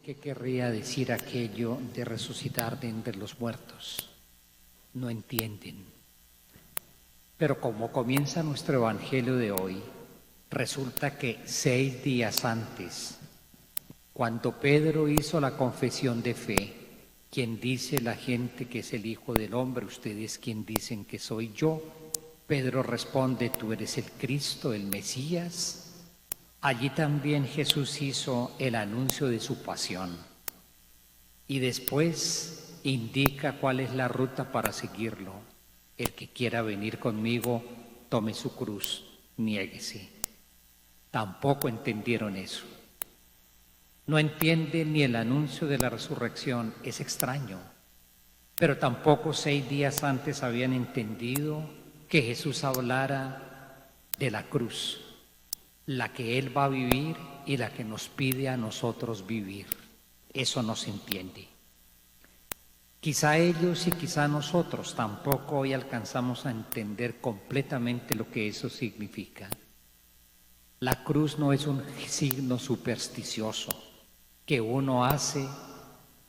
¿Qué querría decir aquello de resucitar de entre los muertos? No entienden. Pero como comienza nuestro evangelio de hoy, resulta que 6 días antes, cuando Pedro hizo la confesión de fe, ¿quién dice la gente que es el Hijo del Hombre? ¿Ustedes quién dicen que soy yo? Pedro responde: tú eres el Cristo, el Mesías. Allí también Jesús hizo el anuncio de su pasión y después indica cuál es la ruta para seguirlo. El que quiera venir conmigo, tome su cruz, niéguese. Tampoco entendieron eso. No entienden ni el anuncio de la resurrección, es extraño. Pero tampoco 6 días antes habían entendido que Jesús hablara de la cruz, la que Él va a vivir y la que nos pide a nosotros vivir. Eso no se entiende. Quizá ellos y quizá nosotros tampoco hoy alcanzamos a entender completamente lo que eso significa. La cruz no es un signo supersticioso que uno hace,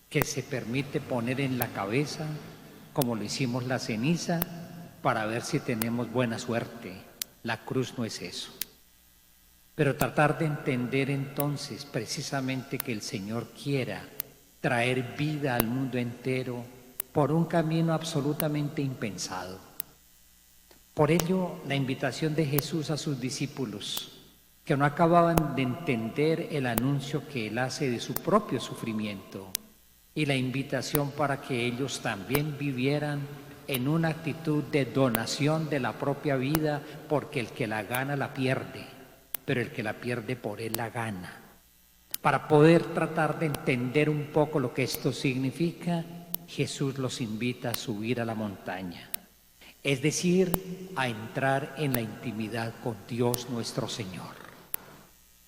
que se permite poner en la cabeza, como lo hicimos la ceniza, para ver si tenemos buena suerte. La cruz no es eso. Pero tratar de entender entonces precisamente que el Señor quiera traer vida al mundo entero por un camino absolutamente impensado. Por ello, la invitación de Jesús a sus discípulos, que no acababan de entender el anuncio que Él hace de su propio sufrimiento, y la invitación para que ellos también vivieran en una actitud de donación de la propia vida, porque el que la gana la pierde, pero el que la pierde por Él la gana. Para poder tratar de entender un poco lo que esto significa, Jesús los invita a subir a la montaña, es decir, a entrar en la intimidad con Dios nuestro Señor.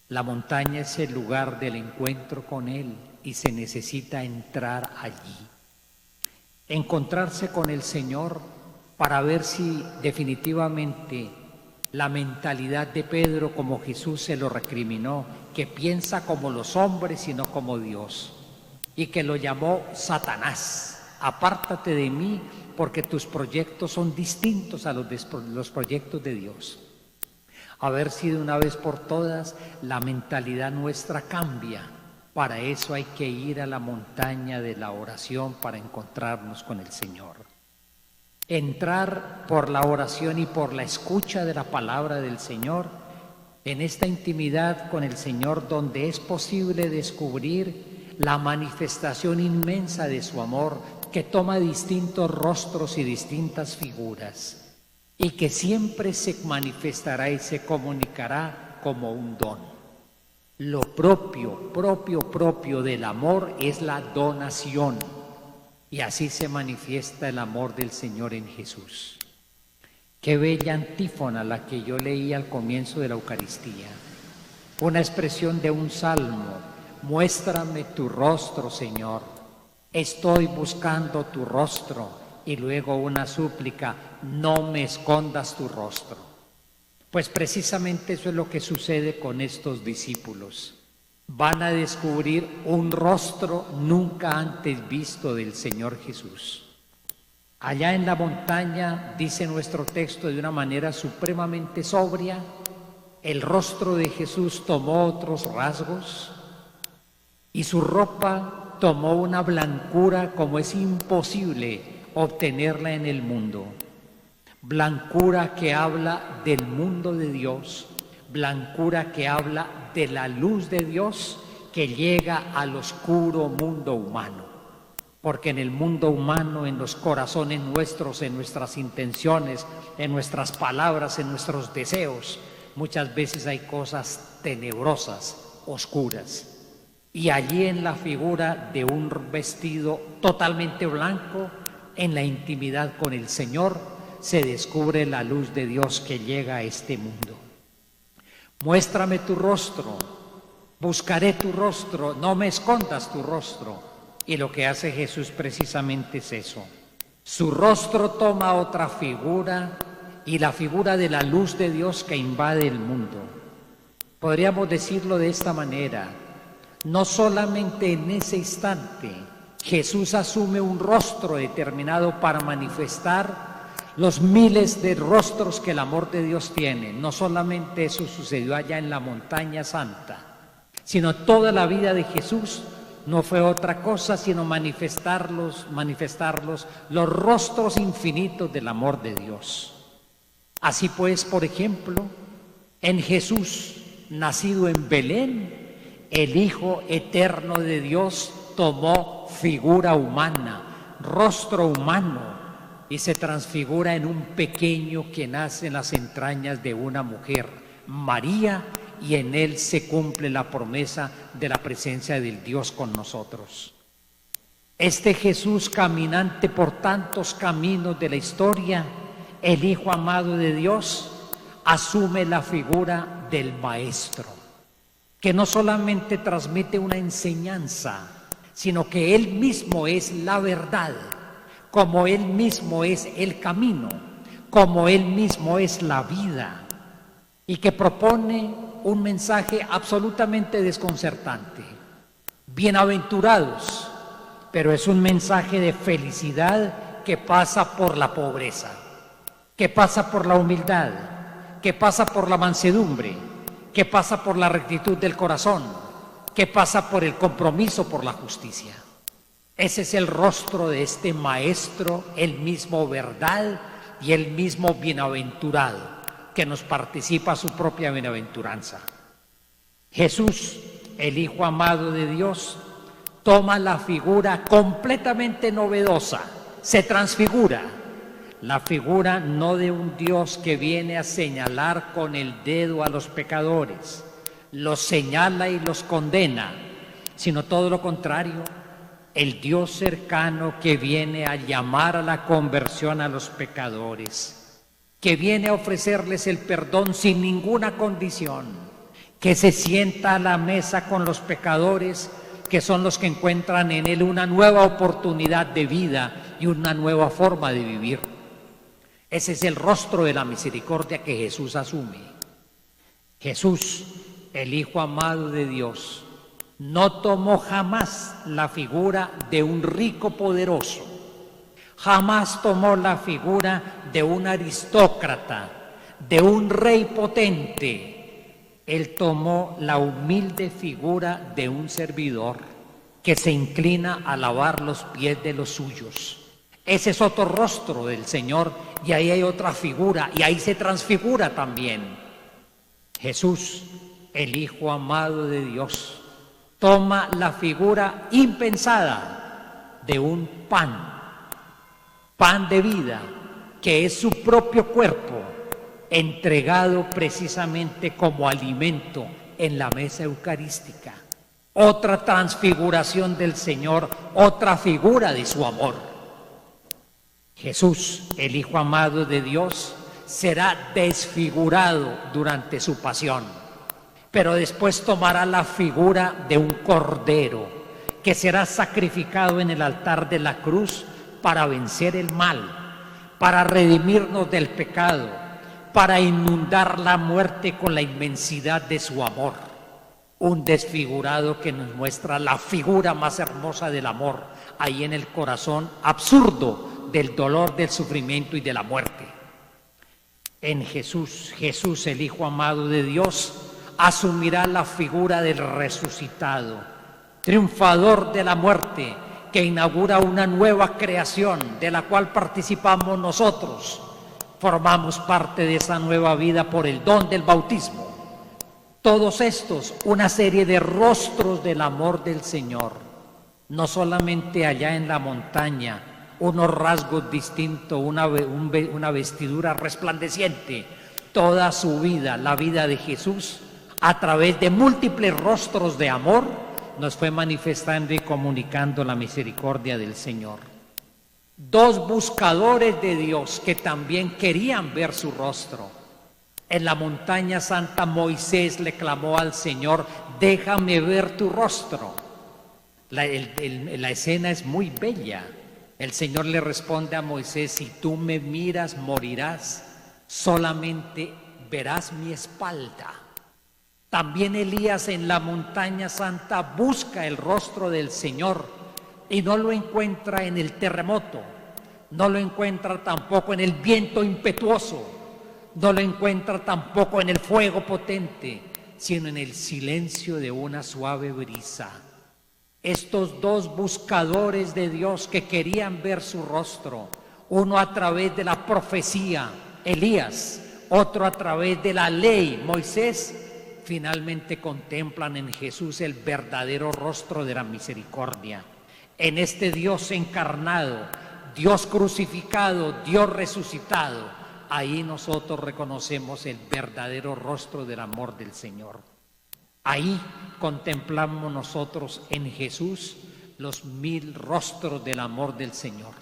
La montaña es el lugar del encuentro con Él y se necesita entrar allí. Encontrarse con el Señor para ver si definitivamente la mentalidad de Pedro, como Jesús se lo recriminó, que piensa como los hombres y no como Dios, y que lo llamó Satanás. Apártate de mí porque tus proyectos son distintos a los proyectos de Dios. A ver si de una vez por todas la mentalidad nuestra cambia. Para eso hay que ir a la montaña de la oración para encontrarnos con el Señor. Entrar por la oración y por la escucha de la palabra del Señor en esta intimidad con el Señor, donde es posible descubrir la manifestación inmensa de su amor, que toma distintos rostros y distintas figuras, y que siempre se manifestará y se comunicará como un don. Lo propio del amor es la donación, y así se manifiesta el amor del Señor en Jesús. Qué bella antífona la que yo leí al comienzo de la Eucaristía. Una expresión de un salmo: muéstrame tu rostro, Señor. Estoy buscando tu rostro. Y luego una súplica: no me escondas tu rostro. Pues precisamente eso es lo que sucede con estos discípulos. Van a descubrir un rostro nunca antes visto del Señor Jesús. Allá en la montaña, dice nuestro texto de una manera supremamente sobria, el rostro de Jesús tomó otros rasgos y su ropa tomó una blancura como es imposible obtenerla en el mundo. Blancura que habla del mundo de Dios, blancura que habla de la luz de Dios que llega al oscuro mundo humano. Porque en el mundo humano, en los corazones nuestros, en nuestras intenciones, en nuestras palabras, en nuestros deseos, muchas veces hay cosas tenebrosas, oscuras. Y allí en la figura de un vestido totalmente blanco, en la intimidad con el Señor, se descubre la luz de Dios que llega a este mundo. Muéstrame tu rostro, buscaré tu rostro, no me escondas tu rostro. Y lo que hace Jesús precisamente es eso. Su rostro toma otra figura, y la figura de la luz de Dios que invade el mundo. Podríamos decirlo de esta manera: No solamente en ese instante Jesús asume un rostro determinado para manifestar los miles de rostros que el amor de Dios tiene. No solamente eso sucedió allá en la montaña santa, sino toda la vida de Jesús no fue otra cosa sino manifestar los rostros infinitos del amor de Dios. Así pues, por ejemplo, en Jesús, nacido en Belén, el Hijo eterno de Dios tomó figura humana, rostro humano, y se transfigura en un pequeño que nace en las entrañas de una mujer, María, y en él se cumple la promesa de la presencia del Dios con nosotros. Este Jesús caminante por tantos caminos de la historia, el Hijo amado de Dios, asume la figura del Maestro, que no solamente transmite una enseñanza, sino que Él mismo es la verdad, como Él mismo es el camino, como Él mismo es la vida, y que propone un mensaje absolutamente desconcertante. Bienaventurados, pero es un mensaje de felicidad que pasa por la pobreza, que pasa por la humildad, que pasa por la mansedumbre, que pasa por la rectitud del corazón, que pasa por el compromiso por la justicia. Ese es el rostro de este Maestro, el mismo verdad y el mismo bienaventurado, que nos participa su propia bienaventuranza. Jesús, el Hijo amado de Dios, toma la figura completamente novedosa, se transfigura. La figura no de un Dios que viene a señalar con el dedo a los pecadores, los señala y los condena, sino todo lo contrario, el Dios cercano que viene a llamar a la conversión a los pecadores, que viene a ofrecerles el perdón sin ninguna condición, que se sienta a la mesa con los pecadores, que son los que encuentran en Él una nueva oportunidad de vida y una nueva forma de vivir. Ese es el rostro de la misericordia que Jesús asume. Jesús, el Hijo amado de Dios, no tomó jamás la figura de un rico poderoso, jamás tomó la figura de un aristócrata, de un rey potente. Él tomó la humilde figura de un servidor que se inclina a lavar los pies de los suyos. Ese es otro rostro del Señor, y ahí hay otra figura, y ahí se transfigura también. Jesús, el Hijo amado de Dios, toma la figura impensada de un pan de vida, que es su propio cuerpo, entregado precisamente como alimento en la mesa eucarística. Otra transfiguración del Señor, otra figura de su amor. Jesús, el Hijo amado de Dios, será desfigurado durante su pasión, pero después tomará la figura de un cordero que será sacrificado en el altar de la cruz para vencer el mal, para redimirnos del pecado, para inundar la muerte con la inmensidad de su amor. Un desfigurado que nos muestra la figura más hermosa del amor, ahí en el corazón absurdo del dolor, del sufrimiento y de la muerte. En Jesús, Jesús, el Hijo amado de Dios, asumirá la figura del resucitado, triunfador de la muerte, que inaugura una nueva creación de la cual participamos nosotros. Formamos parte de esa nueva vida por el don del bautismo. Todos estos, una serie de rostros del amor del Señor, no solamente allá en la montaña, unos rasgos distintos, una vestidura resplandeciente, toda su vida, la vida de Jesús, a través de múltiples rostros de amor, nos fue manifestando y comunicando la misericordia del Señor. Dos buscadores de Dios que también querían ver su rostro. En la montaña santa, Moisés le clamó al Señor: déjame ver tu rostro. La escena es muy bella. El Señor le responde a Moisés: si tú me miras, morirás, solamente verás mi espalda. También Elías en la montaña santa busca el rostro del Señor y no lo encuentra en el terremoto, no lo encuentra tampoco en el viento impetuoso, no lo encuentra tampoco en el fuego potente, sino en el silencio de una suave brisa. Estos dos buscadores de Dios que querían ver su rostro, uno a través de la profecía, Elías, otro a través de la ley, Moisés, finalmente contemplan en Jesús el verdadero rostro de la misericordia. En este Dios encarnado, Dios crucificado, Dios resucitado, ahí nosotros reconocemos el verdadero rostro del amor del Señor. Ahí contemplamos nosotros en Jesús los 1000 rostros del amor del Señor.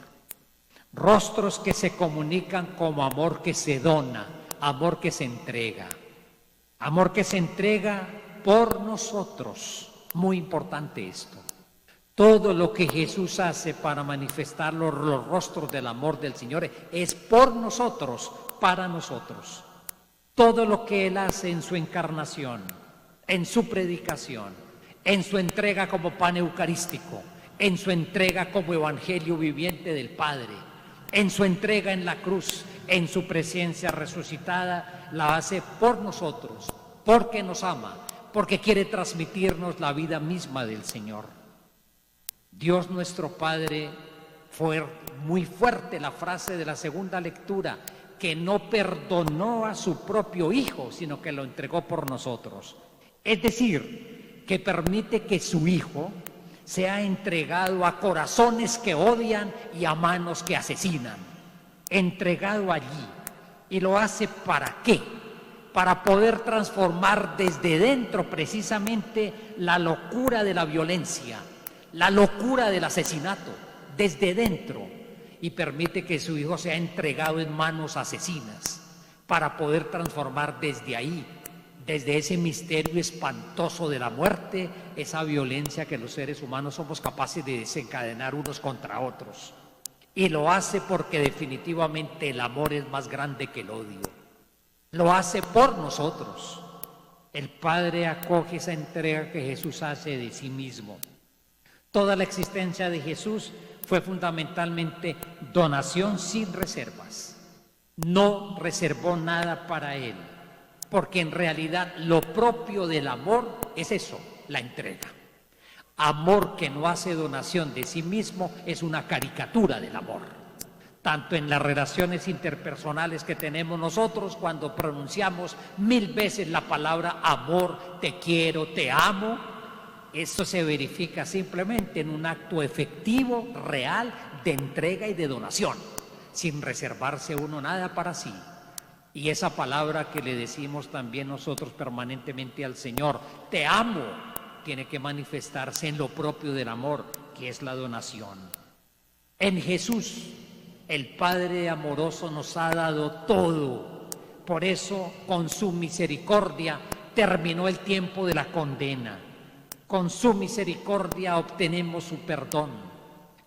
Rostros que se comunican como amor que se dona, amor que se entrega. Amor que se entrega por nosotros. Muy importante esto. Todo lo que Jesús hace para manifestar los rostros del amor del Señor es por nosotros, para nosotros. Todo lo que Él hace en su encarnación, en su predicación, en su entrega como pan eucarístico, en su entrega como evangelio viviente del Padre, en su entrega en la cruz, en su presencia resucitada, la hace por nosotros, porque nos ama, porque quiere transmitirnos la vida misma del Señor. Dios nuestro Padre, fue muy fuerte la frase de la segunda lectura, que no perdonó a su propio Hijo, sino que lo entregó por nosotros. Es decir, que permite que su Hijo sea entregado a corazones que odian y a manos que asesinan. Entregado allí. ¿Y lo hace para qué? Para poder transformar desde dentro precisamente la locura de la violencia, la locura del asesinato, desde dentro, y permite que su Hijo sea entregado en manos asesinas, para poder transformar desde ahí, desde ese misterio espantoso de la muerte, esa violencia que los seres humanos somos capaces de desencadenar unos contra otros. Y lo hace porque definitivamente el amor es más grande que el odio. Lo hace por nosotros. El Padre acoge esa entrega que Jesús hace de sí mismo. Toda la existencia de Jesús fue fundamentalmente donación sin reservas. No reservó nada para Él, porque en realidad lo propio del amor es eso, la entrega. Amor que no hace donación de sí mismo es una caricatura del amor. Tanto en las relaciones interpersonales que tenemos nosotros, cuando pronunciamos 1000 veces la palabra amor, te quiero, te amo, eso se verifica simplemente en un acto efectivo, real, de entrega y de donación, sin reservarse uno nada para sí. Y esa palabra que le decimos también nosotros permanentemente al Señor, te amo, tiene que manifestarse en lo propio del amor, que es la donación. En Jesús, el Padre amoroso nos ha dado todo. Por eso, con su misericordia, terminó el tiempo de la condena. Con su misericordia obtenemos su perdón.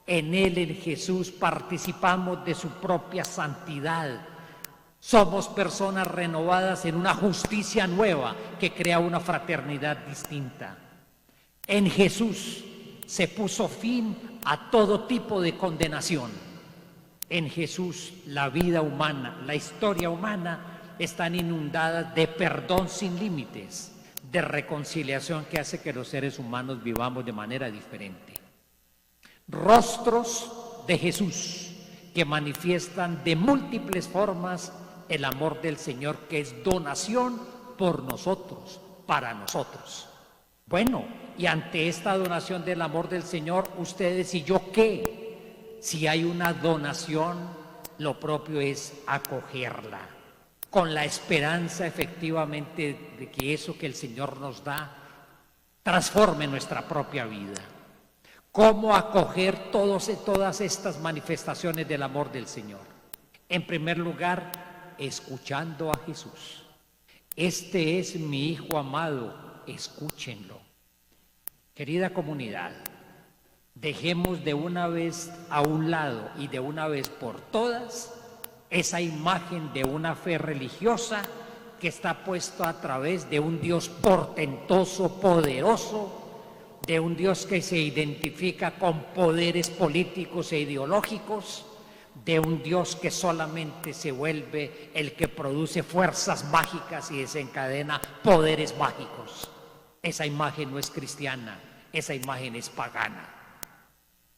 En Él, en Jesús, participamos de su propia santidad. Somos personas renovadas en una justicia nueva que crea una fraternidad distinta. En Jesús se puso fin a todo tipo de condenación. En Jesús la vida humana, la historia humana están inundadas de perdón sin límites, de reconciliación que hace que los seres humanos vivamos de manera diferente. Rostros de Jesús que manifiestan de múltiples formas el amor del Señor, que es donación por nosotros, para nosotros. Bueno, y ante esta donación del amor del Señor, ustedes y yo, ¿qué? Si hay una donación, lo propio es acogerla, con la esperanza efectivamente de que eso que el Señor nos da transforme nuestra propia vida. ¿Cómo acoger todas estas manifestaciones del amor del Señor? En primer lugar, escuchando a Jesús. Este es mi Hijo amado, escúchenlo. Querida comunidad, dejemos de una vez a un lado y de una vez por todas esa imagen de una fe religiosa que está puesto a través de un Dios portentoso, poderoso, de un Dios que se identifica con poderes políticos e ideológicos, de un Dios que solamente se vuelve el que produce fuerzas mágicas y desencadena poderes mágicos. Esa imagen no es cristiana, esa imagen es pagana.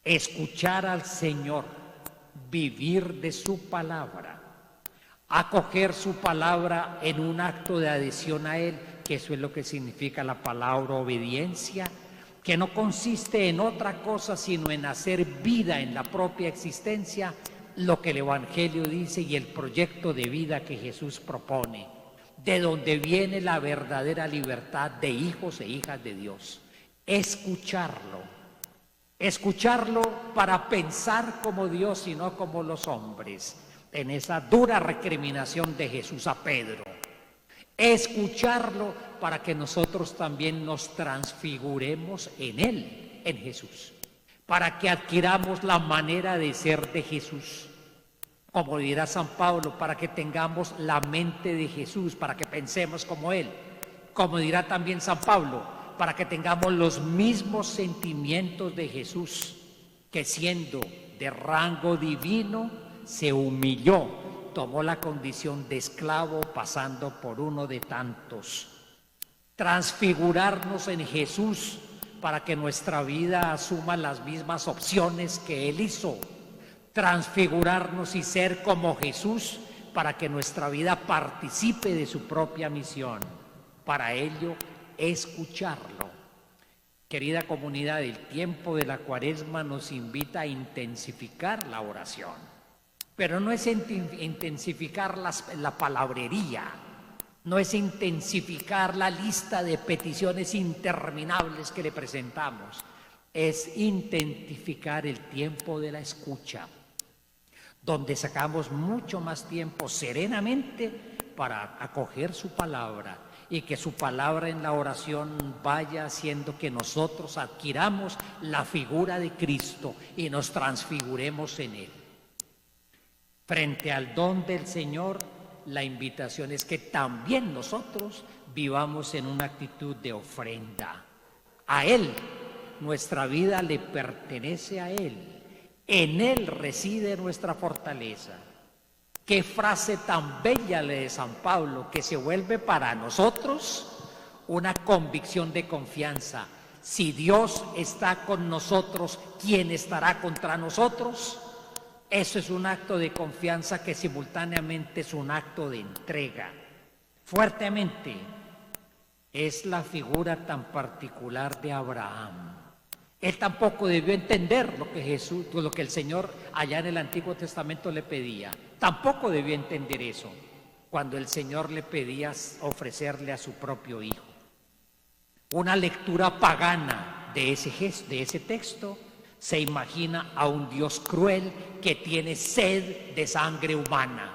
Escuchar al Señor, vivir de su palabra, acoger su palabra en un acto de adhesión a Él, que eso es lo que significa la palabra obediencia, que no consiste en otra cosa sino en hacer vida en la propia existencia lo que el Evangelio dice y el proyecto de vida que Jesús propone, de donde viene la verdadera libertad de hijos e hijas de Dios. Escucharlo para pensar como Dios y no como los hombres, en esa dura recriminación de Jesús a Pedro. Escucharlo para que nosotros también nos transfiguremos en Él, en Jesús, para que adquiramos la manera de ser de Jesús, como dirá San Pablo, para que tengamos la mente de Jesús, para que pensemos como Él, como dirá también San Pablo, para que tengamos los mismos sentimientos de Jesús, que siendo de rango divino se humilló, tomó la condición de esclavo pasando por uno de tantos. Transfigurarnos en Jesús para que nuestra vida asuma las mismas opciones que Él hizo. Transfigurarnos y ser como Jesús para que nuestra vida participe de su propia misión. Para ello, escucharlo. Querida comunidad, el tiempo de la Cuaresma nos invita a intensificar la oración. Pero no es intensificar la palabrería, no es intensificar la lista de peticiones interminables que le presentamos, es intensificar el tiempo de la escucha, donde sacamos mucho más tiempo serenamente para acoger su palabra y que su palabra en la oración vaya haciendo que nosotros adquiramos la figura de Cristo y nos transfiguremos en Él. Frente al don del Señor, la invitación es que también nosotros vivamos en una actitud de ofrenda. A Él, nuestra vida le pertenece a Él. En Él reside nuestra fortaleza. Qué frase tan bella la de San Pablo, que se vuelve para nosotros una convicción de confianza. Si Dios está con nosotros, ¿quién estará contra nosotros? Eso es un acto de confianza que simultáneamente es un acto de entrega. Fuertemente es la figura tan particular de Abraham. Él tampoco debió entender lo que el Señor allá en el Antiguo Testamento le pedía. Tampoco debió entender eso cuando el Señor le pedía ofrecerle a su propio hijo. Una lectura pagana de ese texto se imagina a un Dios cruel que tiene sed de sangre humana,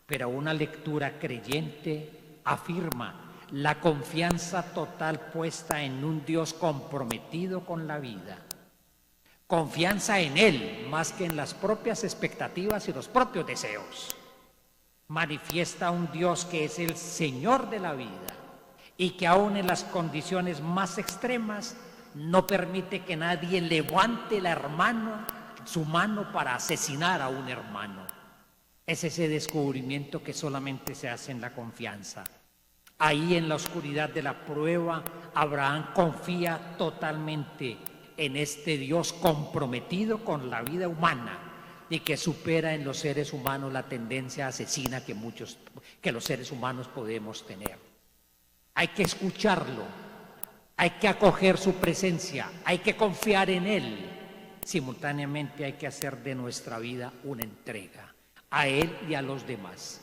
pero una lectura creyente afirma la confianza total puesta en un Dios comprometido con la vida. Confianza en Él más que en las propias expectativas y los propios deseos. Manifiesta un Dios que es el Señor de la vida y que aún en las condiciones más extremas no permite que nadie levante su mano para asesinar a un hermano. Es ese descubrimiento que solamente se hace en la confianza. Ahí en la oscuridad de la prueba, Abraham confía totalmente en este Dios comprometido con la vida humana y que supera en los seres humanos la tendencia asesina que los seres humanos podemos tener. Hay que escucharlo, hay que acoger su presencia, hay que confiar en Él. Simultáneamente hay que hacer de nuestra vida una entrega a Él y a los demás.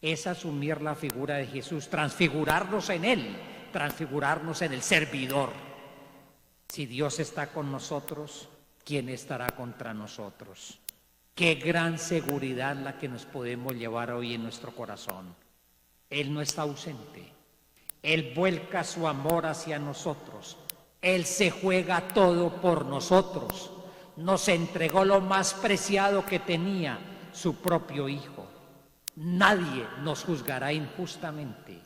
Es asumir la figura de Jesús, transfigurarnos en Él, transfigurarnos en el servidor. Si Dios está con nosotros, ¿quién estará contra nosotros? Qué gran seguridad la que nos podemos llevar hoy en nuestro corazón. Él no está ausente. Él vuelca su amor hacia nosotros. Él se juega todo por nosotros. Nos entregó lo más preciado que tenía, su propio Hijo. Nadie nos juzgará injustamente,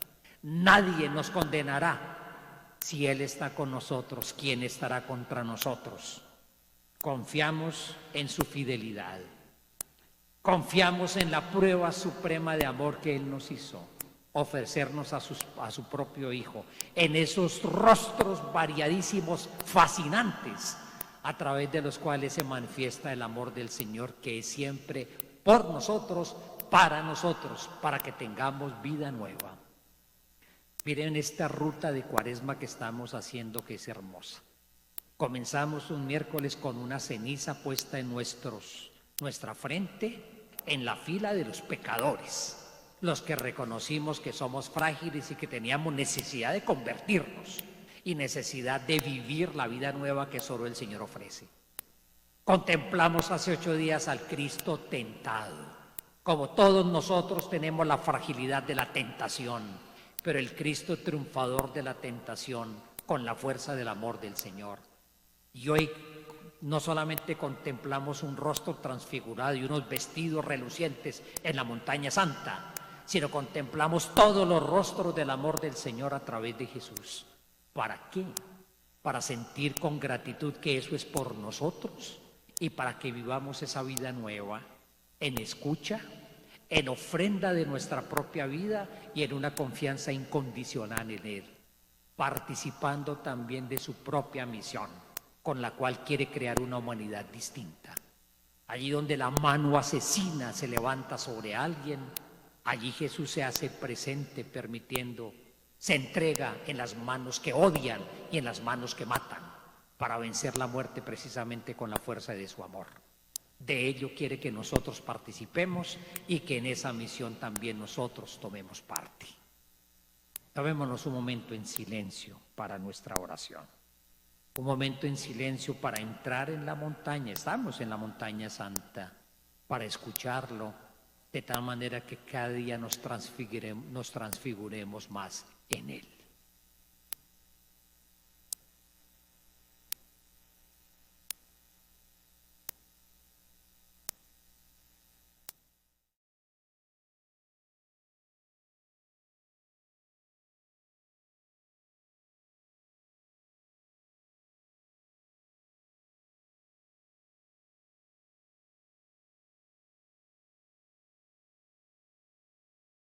nadie nos condenará. Si Él está con nosotros, ¿quién estará contra nosotros? Confiamos en su fidelidad, confiamos en la prueba suprema de amor que Él nos hizo, ofrecernos a su propio Hijo, en esos rostros variadísimos, fascinantes, a través de los cuales se manifiesta el amor del Señor, que es siempre por nosotros, para que tengamos vida nueva. Miren esta ruta de Cuaresma que estamos haciendo, que es hermosa. Comenzamos un miércoles con una ceniza puesta en nuestra frente, en la fila de los pecadores, los que reconocimos que somos frágiles y que teníamos necesidad de convertirnos y necesidad de vivir la vida nueva que solo el Señor ofrece. Contemplamos hace 8 días al Cristo tentado. Como todos nosotros tenemos la fragilidad de la tentación, pero el Cristo triunfador de la tentación con la fuerza del amor del Señor. Y hoy no solamente contemplamos un rostro transfigurado y unos vestidos relucientes en la montaña santa, sino contemplamos todos los rostros del amor del Señor a través de Jesús. ¿Para qué? Para sentir con gratitud que eso es por nosotros y para que vivamos esa vida nueva en escucha, en ofrenda de nuestra propia vida y en una confianza incondicional en Él, participando también de su propia misión, con la cual quiere crear una humanidad distinta. Allí donde la mano asesina se levanta sobre alguien, allí Jesús se hace presente, se entrega en las manos que odian y en las manos que matan, para vencer la muerte precisamente con la fuerza de su amor. De ello quiere que nosotros participemos y que en esa misión también nosotros tomemos parte. Tomémonos un momento en silencio para nuestra oración. Un momento en silencio para entrar en la montaña. Estamos en la montaña santa, para escucharlo, de tal manera que cada día nos transfiguremos más en Él.